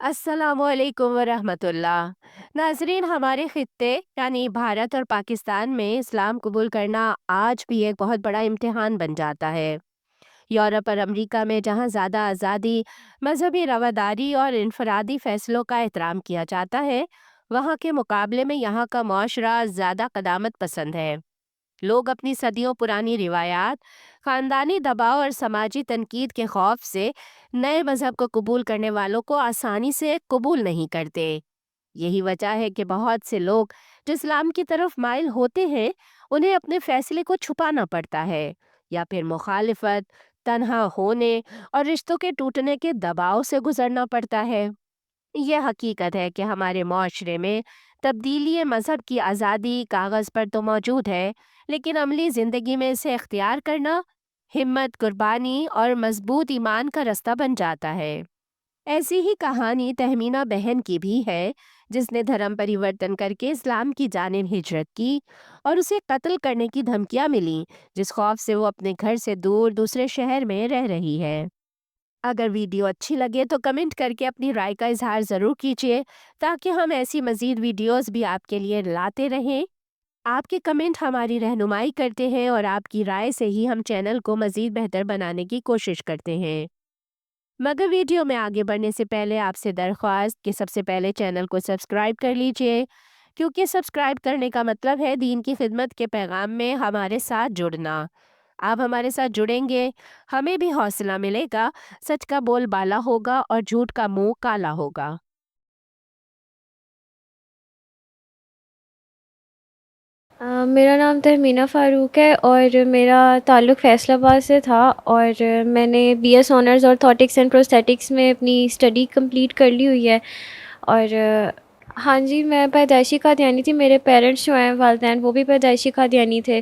السلام علیکم ورحمۃ اللہ ناظرین، ہمارے خطے یعنی بھارت اور پاکستان میں اسلام قبول کرنا آج بھی ایک بہت بڑا امتحان بن جاتا ہے۔ یورپ اور امریکہ میں جہاں زیادہ آزادی، مذہبی رواداری اور انفرادی فیصلوں کا احترام کیا جاتا ہے، وہاں کے مقابلے میں یہاں کا معاشرہ زیادہ قدامت پسند ہے۔ لوگ اپنی صدیوں پرانی روایات، خاندانی دباؤ اور سماجی تنقید کے خوف سے نئے مذہب کو قبول کرنے والوں کو آسانی سے قبول نہیں کرتے۔ یہی وجہ ہے کہ بہت سے لوگ جو اسلام کی طرف مائل ہوتے ہیں، انہیں اپنے فیصلے کو چھپانا پڑتا ہے، یا پھر مخالفت، تنہا ہونے اور رشتوں کے ٹوٹنے کے دباؤ سے گزرنا پڑتا ہے۔ یہ حقیقت ہے کہ ہمارے معاشرے میں تبدیلی مذہب کی آزادی کاغذ پر تو موجود ہے، لیکن عملی زندگی میں اسے اختیار کرنا ہمت، قربانی اور مضبوط ایمان کا رستہ بن جاتا ہے۔ ایسی ہی کہانی تہمینہ بہن کی بھی ہے، جس نے دھرم پریورتن کر کے اسلام کی جانب ہجرت کی اور اسے قتل کرنے کی دھمکیاں ملیں، جس خوف سے وہ اپنے گھر سے دور دوسرے شہر میں رہ رہی ہے۔ اگر ویڈیو اچھی لگے تو کمنٹ کر کے اپنی رائے کا اظہار ضرور کیجیے، تاکہ ہم ایسی مزید ویڈیوز بھی آپ کے لیے لاتے رہیں۔ آپ کے کمنٹ ہماری رہنمائی کرتے ہیں اور آپ کی رائے سے ہی ہم چینل کو مزید بہتر بنانے کی کوشش کرتے ہیں۔ مگر ویڈیو میں آگے بڑھنے سے پہلے آپ سے درخواست کہ سب سے پہلے چینل کو سبسکرائب کر لیجئے، کیونکہ سبسکرائب کرنے کا مطلب ہے دین کی خدمت کے پیغام میں ہمارے ساتھ جڑنا۔ آپ ہمارے ساتھ جڑیں گے، ہمیں بھی حوصلہ ملے گا، سچ کا بول بالا ہوگا اور جھوٹ کا منہ کالا ہوگا۔ میرا نام تہمینہ فاروق ہے اور میرا تعلق فیصل آباد سے تھا، اور میں نے بی ایس آنرز آرتھوٹکس اینڈ پروستھیٹکس میں اپنی اسٹڈی کمپلیٹ کر لی ہوئی ہے۔ اور ہاں جی، میں پیدائشی قادیانی تھی۔ میرے پیرنٹس جو ہیں، والدین، وہ بھی پیدائشی قادیانی تھے،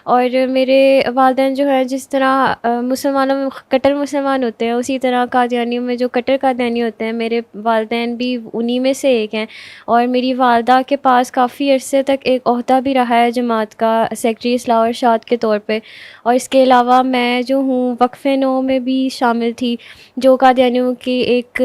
اور میرے والدین جو ہیں جس طرح مسلمانوں میں کٹر مسلمان ہوتے ہیں، اسی طرح قادیانیوں میں جو کٹر قادیانی ہوتے ہیں، میرے والدین بھی انہی میں سے ایک ہیں۔ اور میری والدہ کے پاس کافی عرصے تک ایک عہدہ بھی رہا ہے جماعت کا، سیکٹری اصلاح و ارشاد کے طور پہ۔ اور اس کے علاوہ میں جو ہوں وقف نو میں بھی شامل تھی، جو قادیانیوں کی ایک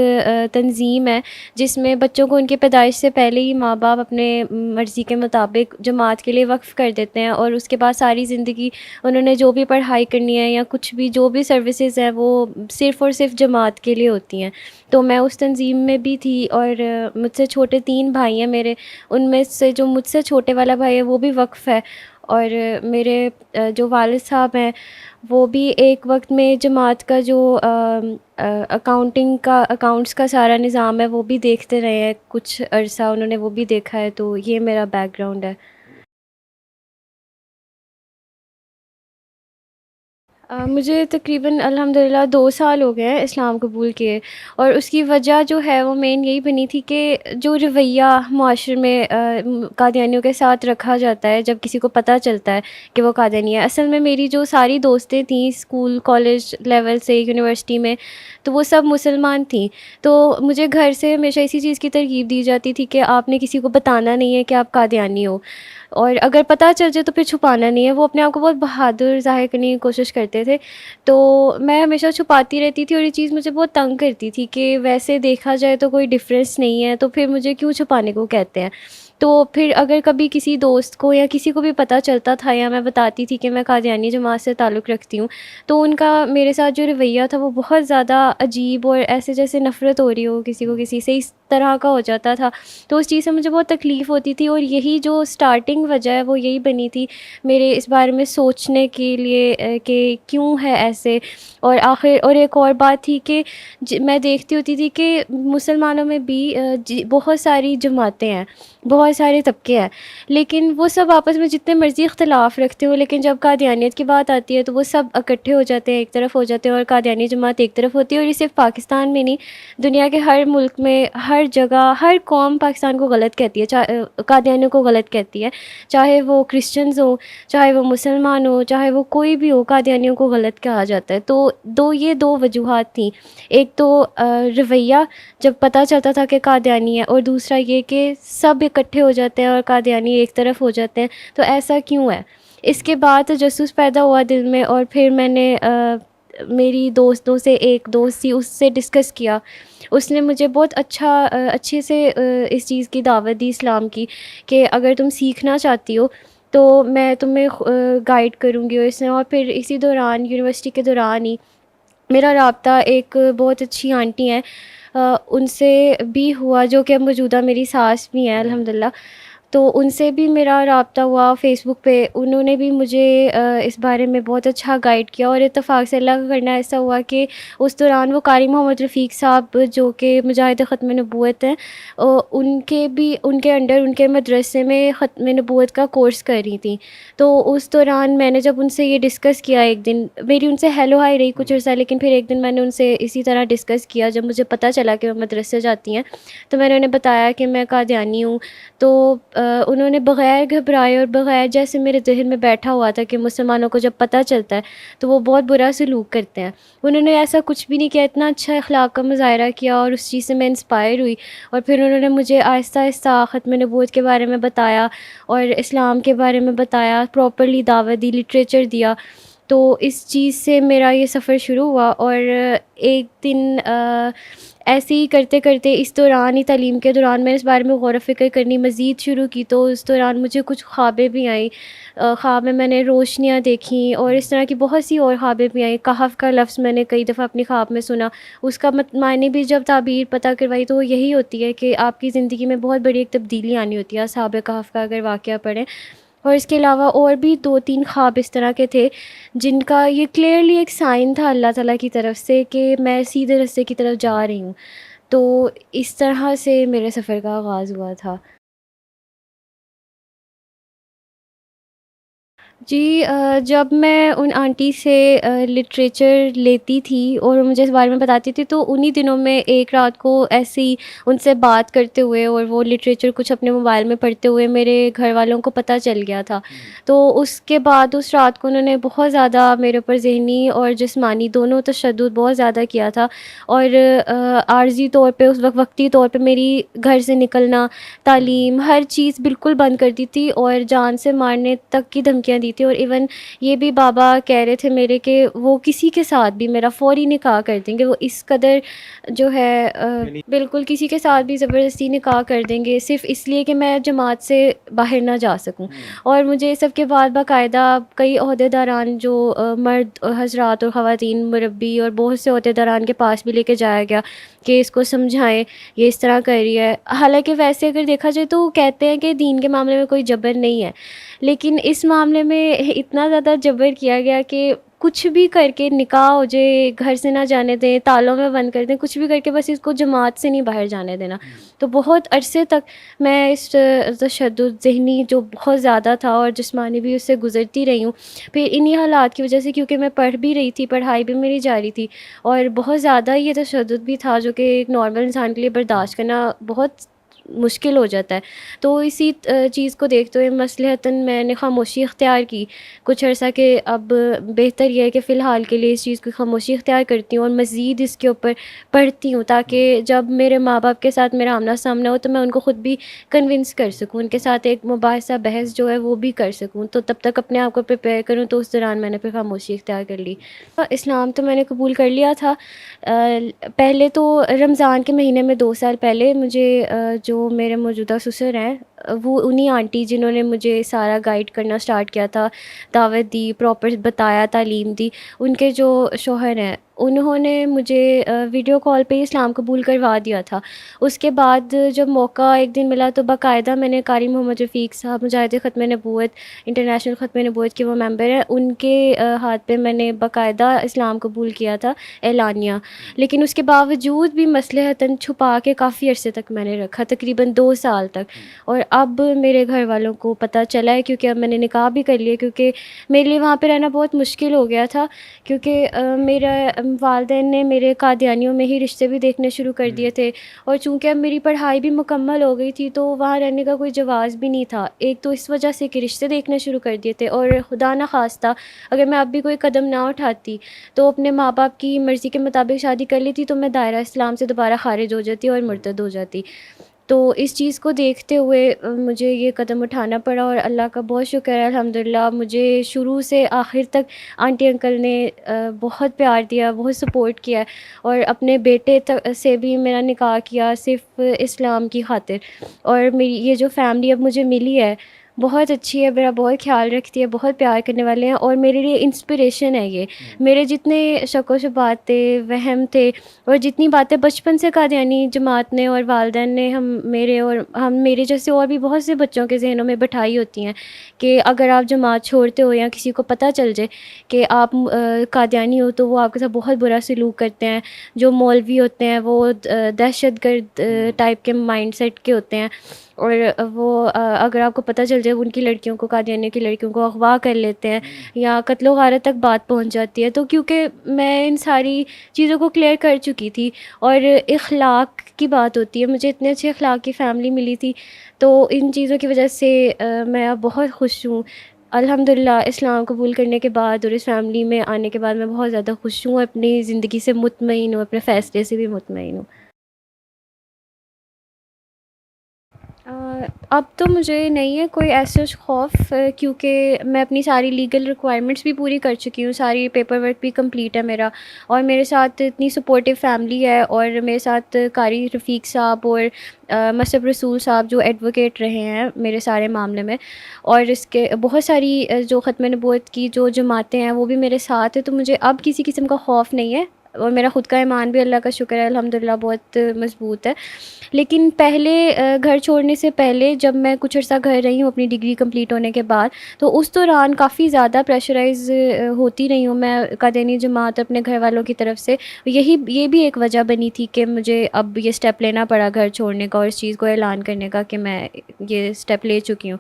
تنظیم ہے، جس میں بچوں کو ان کی پیدائش سے پہلے ہی ماں باپ اپنے مرضی کے مطابق جماعت کے لیے وقف کر دیتے ہیں، اور اس کے بعد ساری زندگی انہوں نے جو بھی پڑھائی کرنی ہے یا کچھ بھی جو بھی سروسز ہیں، وہ صرف اور صرف جماعت کے لیے ہوتی ہیں۔ تو میں اس تنظیم میں بھی تھی، اور مجھ سے چھوٹے 3 بھائی ہیں میرے، ان میں سے جو مجھ سے چھوٹے والا بھائی ہے وہ بھی وقف ہے۔ اور میرے جو والد صاحب ہیں، وہ بھی ایک وقت میں جماعت کا جو اکاؤنٹنگ کا، اکاؤنٹس کا سارا نظام ہے، وہ بھی دیکھتے رہے ہیں، کچھ عرصہ انہوں نے وہ بھی دیکھا ہے۔ تو یہ میرا بیک گراؤنڈ ہے۔ مجھے تقریباً الحمدللہ 2 سال ہو گئے ہیں اسلام قبول کیے، اور اس کی وجہ جو ہے وہ مین یہی بنی تھی کہ جو رویہ معاشرے میں قادیانیوں کے ساتھ رکھا جاتا ہے جب کسی کو پتہ چلتا ہے کہ وہ قادیانی ہے۔ اصل میں میری جو ساری دوستیں تھیں اسکول کالج لیول سے، یونیورسٹی میں، تو وہ سب مسلمان تھیں۔ تو مجھے گھر سے ہمیشہ اسی چیز کی ترغیب دی جاتی تھی کہ آپ نے کسی کو بتانا نہیں ہے کہ آپ قادیانی ہو، اور اگر پتہ چل جائے تو پھر چھپانا نہیں ہے۔ وہ اپنے آپ کو بہت بہادر ظاہر کرنے کی کوشش کرتے تھے، تو میں ہمیشہ چھپاتی رہتی تھی، اور یہ چیز مجھے بہت تنگ کرتی تھی کہ ویسے دیکھا جائے تو کوئی ڈفرینس نہیں ہے، تو پھر مجھے کیوں چھپانے کو کہتے ہیں۔ تو پھر اگر کبھی کسی دوست کو یا کسی کو بھی پتہ چلتا تھا، یا میں بتاتی تھی کہ میں قادیانی جماعت سے تعلق رکھتی ہوں، تو ان کا میرے ساتھ جو رویہ تھا وہ بہت زیادہ عجیب، اور ایسے جیسے نفرت ہو رہی ہو کسی کو کسی سے، اس طرح کا ہو جاتا تھا۔ تو اس چیز سے مجھے بہت تکلیف ہوتی تھی، اور یہی جو سٹارٹنگ وجہ ہے وہ یہی بنی تھی میرے اس بارے میں سوچنے کے لیے کہ کیوں ہے ایسے۔ اور اور ایک اور بات تھی کہ میں دیکھتی ہوتی تھی کہ مسلمانوں میں بھی بہت ساری جماعتیں ہیں، بہت سارے طبقے ہیں، لیکن وہ سب آپس میں جتنے مرضی اختلاف رکھتے ہو، لیکن جب قادیانیت کی بات آتی ہے تو وہ سب اکٹھے ہو جاتے ہیں، ایک طرف ہو جاتے ہیں، اور قادیانی جماعت ایک طرف ہوتی ہے۔ اور یہ صرف پاکستان میں نہیں، دنیا کے ہر ملک میں، ہر جگہ، ہر قوم پاکستان کو غلط کہتی ہے، قادیانیوں کو غلط کہتی ہے، چاہے وہ کرسچنز ہوں، چاہے وہ مسلمان ہوں، چاہے وہ کوئی بھی ہو، قادیانیوں کو غلط کہا جاتا ہے۔ تو یہ دو وجوہات تھیں، ایک تو رویہ جب پتہ چلتا تھا کہ قادیانی ہے، اور دوسرا یہ کہ سب اکٹھے ہو جاتے ہیں اور قادیانی ایک طرف ہو جاتے ہیں، تو ایسا کیوں ہے؟ اس کے بعد تجسس پیدا ہوا دل میں، اور پھر میں نے میری دوستوں سے ایک دوست تھی، اس سے ڈسکس کیا. اس نے مجھے بہت اچھے سے اس چیز کی دعوت دی اسلام کی، کہ اگر تم سیکھنا چاہتی ہو تو میں تمہیں گائیڈ کروں گی. اور اس نے، اور پھر اسی دوران یونیورسٹی کے دوران ہی میرا رابطہ ایک بہت اچھی آنٹی ہیں ان سے بھی ہوا، جو کہ اب موجودہ میری ساس بھی ہیں الحمدللہ. تو ان سے بھی میرا رابطہ ہوا فیس بک پہ. انہوں نے بھی مجھے اس بارے میں بہت اچھا گائیڈ کیا، اور اتفاق سے اللہ کا کرنا ایسا ہوا کہ اس دوران وہ قاری محمد رفیق صاحب جو کہ مجاہد ختم نبوت ہیں، ان کے انڈر ان کے مدرسے میں ختم نبوت کا کورس کر رہی تھیں. تو اس دوران میں نے جب ان سے یہ ڈسکس کیا، ایک دن میری ان سے ہیلو ہائی رہی کچھ عرصہ، لیکن پھر ایک دن میں نے ان سے اسی طرح ڈسکس کیا جب مجھے پتہ چلا کہ وہ مدرسے جاتی ہیں. تو میں نے انہیں بتایا کہ میں قادیانی ہوں. تو انہوں نے بغیر گھبرائے اور بغیر جیسے میرے ذہن میں بیٹھا ہوا تھا کہ مسلمانوں کو جب پتہ چلتا ہے تو وہ بہت برا سلوک کرتے ہیں، انہوں نے ایسا کچھ بھی نہیں کیا، اتنا اچھا اخلاق کا مظاہرہ کیا، اور اس چیز سے میں انسپائر ہوئی. اور پھر انہوں نے مجھے آہستہ آہستہ ختم نبوت کے بارے میں بتایا اور اسلام کے بارے میں بتایا، پراپرلی دعوت دی، لٹریچر دیا. تو اس چیز سے میرا یہ سفر شروع ہوا. اور ایک دن ایسے ہی کرتے کرتے اس دوران ہی، تعلیم کے دوران، میں اس بارے میں غور و فکر کرنی مزید شروع کی. تو اس دوران مجھے کچھ خوابیں بھی آئیں، خواب میں نے روشنیاں دیکھیں، اور اس طرح کی بہت سی اور خوابیں بھی آئیں. کہف کا لفظ میں نے کئی دفعہ اپنی خواب میں سنا، اس کا معنی بھی جب تعبیر پتہ کروائی تو وہ یہی ہوتی ہے کہ آپ کی زندگی میں بہت بڑی ایک تبدیلی آنی ہوتی ہے. اصحاب کہف کا اگر واقعہ پڑھیں. اور اس کے علاوہ اور بھی 2-3 خواب اس طرح کے تھے جن کا یہ کلیئرلی ایک سائن تھا اللہ تعالیٰ کی طرف سے کہ میں سیدھے راستے کی طرف جا رہی ہوں. تو اس طرح سے میرے سفر کا آغاز ہوا تھا. جی جب میں ان آنٹی سے لٹریچر لیتی تھی اور وہ مجھے اس بارے میں بتاتی تھی، تو انہی دنوں میں ایک رات کو ایسے ہی ان سے بات کرتے ہوئے اور وہ لٹریچر کچھ اپنے موبائل میں پڑھتے ہوئے میرے گھر والوں کو پتہ چل گیا تھا. تو اس کے بعد اس رات کو انہوں نے بہت زیادہ میرے اوپر ذہنی اور جسمانی دونوں تشدد بہت زیادہ کیا تھا. اور عارضی طور پہ اس وقتی طور پہ میری گھر سے نکلنا، تعلیم، ہر چیز بالکل بند کر دی تھی، اور جان سے مارنے تک کی دھمکیاں دی تھی. اور ایون یہ بھی بابا کہہ رہے تھے میرے کہ وہ کسی کے ساتھ بھی میرا فوری نکاح کر دیں گے. وہ اس قدر جو ہے بالکل کسی کے ساتھ بھی زبردستی نکاح کر دیں گے، صرف اس لیے کہ میں جماعت سے باہر نہ جا سکوں. اور مجھے سب کے بعد باقاعدہ کئی عہدے داران جو مرد حضرات اور خواتین، مربی اور بہت سے عہدے داران کے پاس بھی لے کے جایا گیا کہ اس کو سمجھائیں یہ اس طرح کر رہی ہے. حالانکہ ویسے اگر دیکھا جائے تو کہتے ہیں کہ دین کے معاملے میں کوئی جبر نہیں ہے، لیکن اس معاملے میں اتنا زیادہ جبر کیا گیا کہ کچھ بھی کر کے نکاح ہو جائے، گھر سے نہ جانے دیں، تالوں میں بند کر دیں، کچھ بھی کر کے بس اس کو جماعت سے نہیں باہر جانے دینا. تو بہت عرصے تک میں اس تشدد ذہنی جو بہت زیادہ تھا اور جسمانی بھی اس سے گزرتی رہی ہوں. پھر انہی حالات کی وجہ سے، کیونکہ میں پڑھ بھی رہی تھی، پڑھائی بھی میری جاری تھی، اور بہت زیادہ یہ تشدد بھی تھا جو کہ ایک نارمل انسان کے لیے برداشت کرنا بہت مشکل ہو جاتا ہے. تو اسی چیز کو دیکھتے ہوئے مصلحتاً میں نے خاموشی اختیار کی کچھ عرصہ، کہ اب بہتر یہ ہے کہ فی الحال کے لیے اس چیز کی خاموشی اختیار کرتی ہوں اور مزید اس کے اوپر پڑھتی ہوں، تاکہ جب میرے ماں باپ کے ساتھ میرا آمنا سامنا ہو تو میں ان کو خود بھی کنونس کر سکوں، ان کے ساتھ ایک مباحثہ بحث جو ہے وہ بھی کر سکوں. تو تب تک اپنے آپ کو پریپیئر کروں. تو اس دوران میں نے پھر خاموشی اختیار کر لی. اسلام تو میں نے قبول کر لیا تھا. پہلے تو رمضان کے مہینے میں 2 سال پہلے مجھے جو میرے موجودہ سسر ہیں، وہ انہی آنٹی جنہوں نے مجھے سارا گائیڈ کرنا سٹارٹ کیا تھا، دعوت دی، پراپر بتایا، تعلیم دی، ان کے جو شوہر ہیں انہوں نے مجھے ویڈیو کال پہ ہی اسلام قبول کروا دیا تھا. اس کے بعد جب موقع ایک دن ملا تو باقاعدہ میں نے قاری محمد رفیق صاحب، مجاہد ختم نبوت، انٹرنیشنل ختم نبوت کے وہ ممبر ہیں، ان کے ہاتھ پہ میں نے باقاعدہ اسلام قبول کیا تھا، اعلانیہ. لیکن اس کے باوجود بھی مصلحتاً چھپا کے کافی عرصے تک میں نے رکھا، تقریباً 2 سال تک. اور اب میرے گھر والوں کو پتہ چلا ہے، کیونکہ اب میں نے نکاح بھی کر لیا، کیونکہ میرے لیے وہاں پہ رہنا بہت مشکل ہو گیا تھا، کیونکہ میرا والدین نے میرے قادیانیوں میں ہی رشتے بھی دیکھنے شروع کر دیے تھے. اور چونکہ اب میری پڑھائی بھی مکمل ہو گئی تھی تو وہاں رہنے کا کوئی جواز بھی نہیں تھا. ایک تو اس وجہ سے کہ رشتے دیکھنے شروع کر دیے تھے، اور خدا نخواستہ اگر میں اب بھی کوئی قدم نہ اٹھاتی تو اپنے ماں باپ کی مرضی کے مطابق شادی کر لیتی تو میں دائرہ اسلام سے دوبارہ خارج ہو جاتی اور مرتد ہو جاتی. تو اس چیز کو دیکھتے ہوئے مجھے یہ قدم اٹھانا پڑا، اور اللہ کا بہت شکر ہے الحمدللہ، مجھے شروع سے آخر تک آنٹی انکل نے بہت پیار دیا، بہت سپورٹ کیا، اور اپنے بیٹے سے بھی میرا نکاح کیا صرف اسلام کی خاطر۔ اور میری یہ جو فیملی اب مجھے ملی ہے بہت اچھی ہے، میرا بہت خیال رکھتی ہے، بہت پیار کرنے والے ہیں، اور میرے لیے انسپریشن ہے یہ۔ میرے جتنے شک و شبہات تھے، وہم تھے، اور جتنی باتیں بچپن سے قادیانی جماعت نے اور والدین نے ہم میرے جیسے اور بھی بہت سے بچوں کے ذہنوں میں بٹھائی ہوتی ہیں کہ اگر آپ جماعت چھوڑتے ہو یا کسی کو پتہ چل جائے کہ آپ قادیانی ہو تو وہ آپ کے ساتھ بہت برا سلوک کرتے ہیں۔ جو مولوی ہوتے ہیں وہ دہشت گرد ٹائپ کے مائنڈ سیٹ کے ہوتے ہیں، اور وہ اگر آپ کو پتہ چل جائے ان کی لڑکیوں کو، قادیانی کی لڑکیوں کو اغوا کر لیتے ہیں یا قتل و غارت تک بات پہنچ جاتی ہے۔ تو کیونکہ میں ان ساری چیزوں کو کلیئر کر چکی تھی، اور اخلاق کی بات ہوتی ہے، مجھے اتنے اچھے اخلاق کی فیملی ملی تھی، تو ان چیزوں کی وجہ سے میں اب بہت خوش ہوں الحمدللہ۔ اسلام قبول کرنے کے بعد اور اس فیملی میں آنے کے بعد میں بہت زیادہ خوش ہوں، اپنی زندگی سے مطمئن ہوں، اپنے فیصلے سے بھی مطمئن ہوں۔ اب تو مجھے نہیں ہے کوئی ایسا خوف، کیونکہ میں اپنی ساری لیگل ریکوائرمنٹس بھی پوری کر چکی ہوں، ساری پیپر ورک بھی کمپلیٹ ہے میرا، اور میرے ساتھ اتنی سپورٹیو فیملی ہے، اور میرے ساتھ قاری رفیق صاحب اور مصعب رسول صاحب جو ایڈوکیٹ رہے ہیں میرے سارے معاملے میں، اور اس کے بہت ساری جو ختم نبوت کی جو جماعتیں ہیں وہ بھی میرے ساتھ ہیں، تو مجھے اب کسی قسم کا خوف نہیں ہے، اور میرا خود کا ایمان بھی اللہ کا شکر ہے الحمدللہ بہت مضبوط ہے۔ لیکن پہلے گھر چھوڑنے سے پہلے جب میں کچھ عرصہ گھر رہی ہوں اپنی ڈگری کمپلیٹ ہونے کے بعد، تو اس دوران کافی زیادہ پریشرائز ہوتی رہی ہوں میں قادیانی جماعت اپنے گھر والوں کی طرف سے۔ یہ بھی ایک وجہ بنی تھی کہ مجھے اب یہ سٹیپ لینا پڑا گھر چھوڑنے کا، اور اس چیز کو اعلان کرنے کا کہ میں یہ سٹیپ لے چکی ہوں۔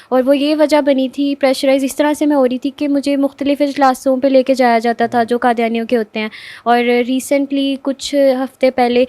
اور وہ یہ وجہ بنی تھی، پریشرائز اس طرح سے میں ہو رہی تھی کہ مجھے مختلف اجلاسوں پہ لے کے جایا جاتا تھا جو قادیانیوں کے ہوتے ہیں، اور ریسنٹلی کچھ ہفتے پہلے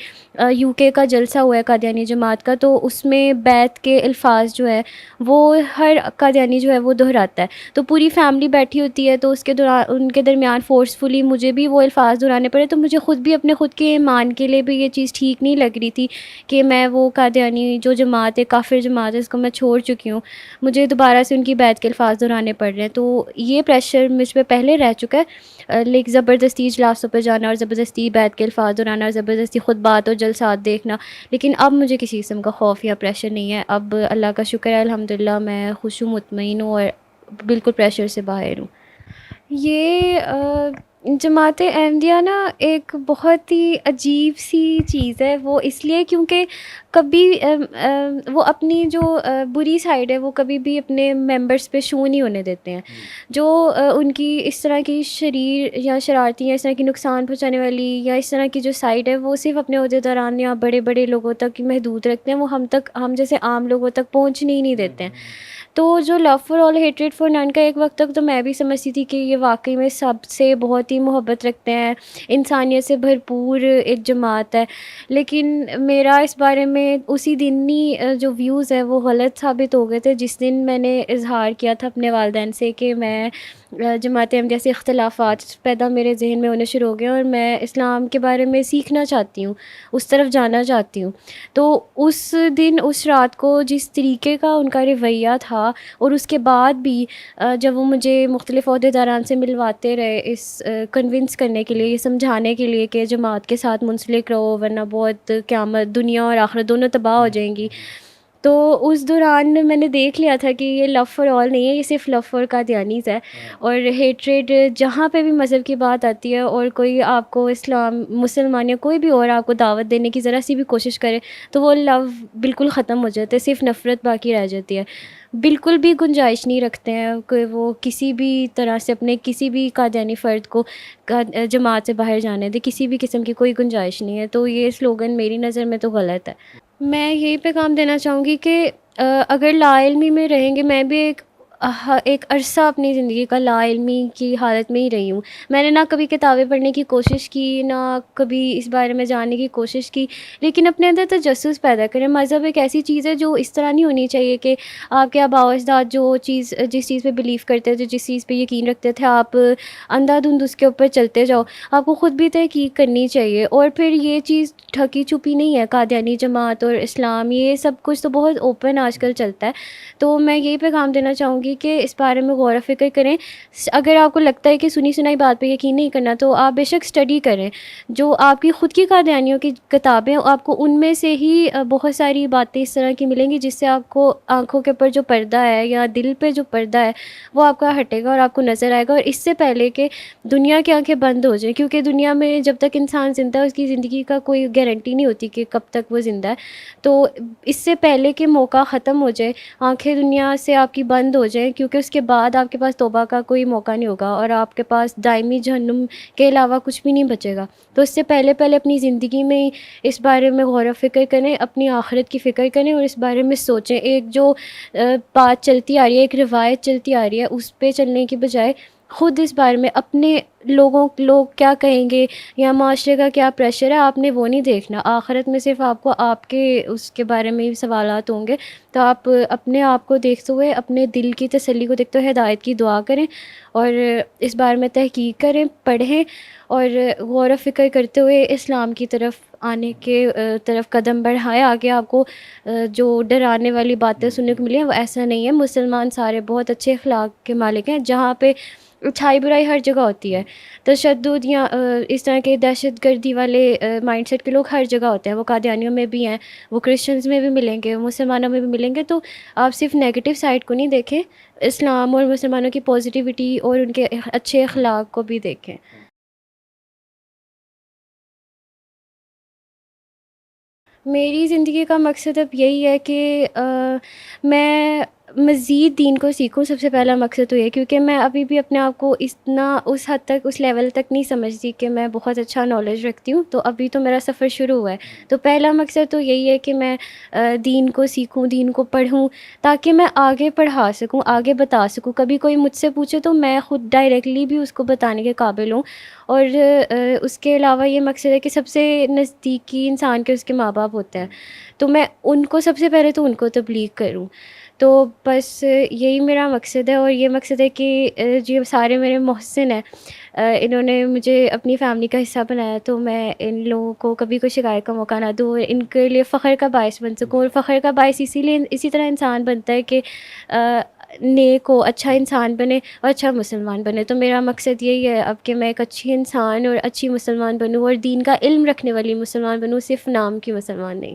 یو کے کا جلسہ ہوا ہے قادیانی جماعت کا، تو اس میں بیت کے الفاظ جو ہے وہ ہر قادیانی جو ہے وہ دہراتا ہے، تو پوری فیملی بیٹھی ہوتی ہے، تو اس کے دوران ان کے درمیان فورسفلی مجھے بھی وہ الفاظ دہرانے پڑے، تو مجھے خود بھی اپنے خود کے ایمان کے لیے بھی یہ چیز ٹھیک نہیں لگ رہی تھی کہ میں وہ قادیانی جو جماعت ہے، کافر جماعت ہے، اس کو میں چھوڑ چکی ہوں، مجھے دوبارہ سے ان کی بیت کے الفاظ دہرانے پڑ رہے ہیں۔ تو یہ پریشر مجھ پہ پہلے رہ چکا ہے، لیکن زبردستی اجلاسوں پہ جانا اور زبردستی بیت کے الفاظ دہرانا اور زبردستی خطبات اور جلسات دیکھنا، لیکن اب مجھے کسی قسم کا خوف یا پریشر نہیں ہے، اب اللہ کا شکر ہے الحمدللہ میں خوش ہوں، مطمئن ہوں، اور بالکل پریشر سے باہر ہوں۔ یہ جماعت احمدیہ نا ایک بہت ہی عجیب سی چیز ہے، وہ اس لیے کیونکہ کبھی وہ اپنی جو بری سائڈ ہے وہ کبھی بھی اپنے ممبرس پہ شو نہیں ہونے دیتے ہیں، جو ان کی اس طرح کی شریر یا شرارتی یا اس طرح کی نقصان پہنچانے والی یا اس طرح کی جو سائڈ ہے وہ صرف اپنے عہدیداران یا بڑے بڑے لوگوں تک ہی محدود رکھتے ہیں، وہ ہم جیسے عام لوگوں تک پہنچنے ہی نہیں دیتے ہیں۔ تو جو love for all hatred for none کا ایک وقت تک تو میں بھی سمجھتی تھی کہ یہ واقعی میں سب سے بہت ہی محبت رکھتے ہیں، انسانیت سے بھرپور ایک جماعت ہے، لیکن میرا اس بارے میں اسی دن ہی جو ویوز ہیں وہ غلط ثابت ہو گئے تھے، جس دن میں نے اظہار کیا تھا اپنے والدین سے کہ میں جماعت احمدیہ سے اختلافات پیدا میرے ذہن میں ہونے شروع ہو گئے، اور میں اسلام کے بارے میں سیکھنا چاہتی ہوں، اس طرف جانا چاہتی ہوں۔ تو اس دن اس رات کو جس طریقے کا ان کا رویہ تھا، اور اس کے بعد بھی جب وہ مجھے مختلف عہدیداران سے ملواتے رہے اس کنونس کرنے کے لیے، یہ سمجھانے کے لیے کہ جماعت کے ساتھ منسلک رہو ورنہ بہت قیامت، دنیا اور آخرت دونوں تباہ ہو جائیں گی، تو اس دوران میں نے دیکھ لیا تھا کہ یہ لو فار آل نہیں ہے، یہ صرف لو فار قادیانیز ہے، اور ہیٹریڈ جہاں پہ بھی مذہب کی بات آتی ہے اور کوئی آپ کو اسلام، مسلمان یا کوئی بھی اور آپ کو دعوت دینے کی ذرا سی بھی کوشش کرے تو وہ لو بالکل ختم ہو جاتا ہے، صرف نفرت باقی رہ جاتی ہے، بالکل بھی گنجائش نہیں رکھتے ہیں کہ وہ کسی بھی طرح سے اپنے کسی بھی قادیانی فرد کو جماعت سے باہر جانے دے، کسی بھی قسم کی کوئی گنجائش نہیں ہے، تو یہ سلوگن میری نظر میں تو غلط ہے۔ میں یہی پیغام دینا چاہوں گی کہ اگر لا علمی میں رہیں گے، میں بھی ایک ایک عرصہ اپنی زندگی کا لا علمی کی حالت میں ہی رہی ہوں۔ میں نے نہ کبھی کتابیں پڑھنے کی کوشش کی، نہ کبھی اس بارے میں جاننے کی کوشش کی، لیکن اپنے اندر تجسس پیدا کریں۔ مذہب ایک ایسی چیز ہے جو اس طرح نہیں ہونی چاہیے کہ آپ کے آباء و اجداد جس چیز پہ بلیو کرتے تھے، جس چیز پہ یقین رکھتے تھے، آپ اندھا دھند اس کے اوپر چلتے جاؤ۔ آپ کو خود بھی تحقیق کرنی چاہیے۔ اور پھر یہ چیز ٹھکی چھپی نہیں ہے، قادیانی جماعت اور اسلام یہ سب کچھ تو بہت اوپن آج کل چلتا ہے۔ تو میں یہی پیغام دینا چاہوں گی کہ اس بارے میں غور و فکر کریں۔ اگر آپ کو لگتا ہے کہ سنی سنائی بات پہ یقین نہیں کرنا تو آپ بے شک اسٹڈی کریں۔ جو آپ کی خود کی قادیانیوں کی کتابیں، آپ کو ان میں سے ہی بہت ساری باتیں اس طرح کی ملیں گی جس سے آپ کو آنکھوں کے اوپر جو پردہ ہے یا دل پہ جو پردہ ہے وہ آپ کا ہٹے گا اور آپ کو نظر آئے گا۔ اور اس سے پہلے کہ دنیا کی آنکھیں بند ہو جائیں، کیونکہ دنیا میں جب تک انسان زندہ ہے اس کی زندگی کا کوئی گارنٹی نہیں ہوتی کہ کب تک وہ زندہ ہے، تو اس سے پہلے کہ موقع ختم ہو جائے، آنکھیں دنیا سے آپ کی بند ہو جائیں، کیونکہ اس کے بعد آپ کے پاس توبہ کا کوئی موقع نہیں ہوگا اور آپ کے پاس دائمی جہنم کے علاوہ کچھ بھی نہیں بچے گا۔ تو اس سے پہلے اپنی زندگی میں اس بارے میں غور و فکر کریں، اپنی آخرت کی فکر کریں اور اس بارے میں سوچیں۔ ایک جو بات چلتی آ رہی ہے، ایک روایت چلتی آ رہی ہے، اس پہ چلنے کی بجائے خود اس بارے میں اپنے لوگ کیا کہیں گے یا معاشرے کا کیا پریشر ہے، آپ نے وہ نہیں دیکھنا۔ آخرت میں صرف آپ کو آپ کے اس کے بارے میں ہی سوالات ہوں گے، تو آپ اپنے آپ کو دیکھتے ہوئے، اپنے دل کی تسلی کو دیکھتے ہوئے ہدایت کی دعا کریں اور اس بارے میں تحقیق کریں، پڑھیں اور غور و فکر کرتے ہوئے اسلام کی طرف آنے کے طرف قدم بڑھائیں۔ آگے آپ کو جو ڈرانے والی باتیں سننے کو ملی ہیں وہ ایسا نہیں ہے۔ مسلمان سارے بہت اچھے اخلاق کے مالک ہیں۔ جہاں پہ اچھائی برائی ہر جگہ ہوتی ہے، تشدد یا اس طرح کے دہشت گردی والے مائنڈ سیٹ کے لوگ ہر جگہ ہوتے ہیں۔ وہ قادیانیوں میں بھی ہیں، وہ کرسچنز میں بھی ملیں گے، مسلمانوں میں بھی ملیں گے۔ تو آپ صرف نیگیٹو سائڈ کو نہیں دیکھیں، اسلام اور مسلمانوں کی پازیٹیوٹی اور ان کے اچھے اخلاق کو بھی دیکھیں۔ میری زندگی کا مقصد اب یہی ہے کہ میں مزید دین کو سیکھوں۔ سب سے پہلا مقصد تو یہ، کیونکہ میں ابھی بھی اپنے آپ کو اس حد تک، اس لیول تک نہیں سمجھتی کہ میں بہت اچھا نالج رکھتی ہوں، تو ابھی تو میرا سفر شروع ہوا ہے۔ تو پہلا مقصد تو یہی ہے کہ میں دین کو سیکھوں، دین کو پڑھوں، تاکہ میں آگے پڑھا سکوں، آگے بتا سکوں۔ کبھی کوئی مجھ سے پوچھے تو میں خود ڈائریکٹلی بھی اس کو بتانے کے قابل ہوں۔ اور اس کے علاوہ یہ مقصد ہے کہ سب سے نزدیکی انسان کے اس کے ماں باپ ہوتے ہیں، تو میں ان کو سب سے پہلے تو ان کو تبلیغ کروں۔ تو بس یہی میرا مقصد ہے۔ اور یہ مقصد ہے کہ جو سارے میرے محسن ہیں، انہوں نے مجھے اپنی فیملی کا حصہ بنایا، تو میں ان لوگوں کو کبھی کوئی شکایت کا موقع نہ دوں اور ان کے لیے فخر کا باعث بن سکوں۔ اور فخر کا باعث اسی طرح انسان بنتا ہے کہ نیک ہو، اچھا انسان بنے اور اچھا مسلمان بنے۔ تو میرا مقصد یہی ہے اب کہ میں ایک اچھی انسان اور اچھی مسلمان بنوں اور دین کا علم رکھنے والی مسلمان بنوں، صرف نام کی مسلمان نہیں۔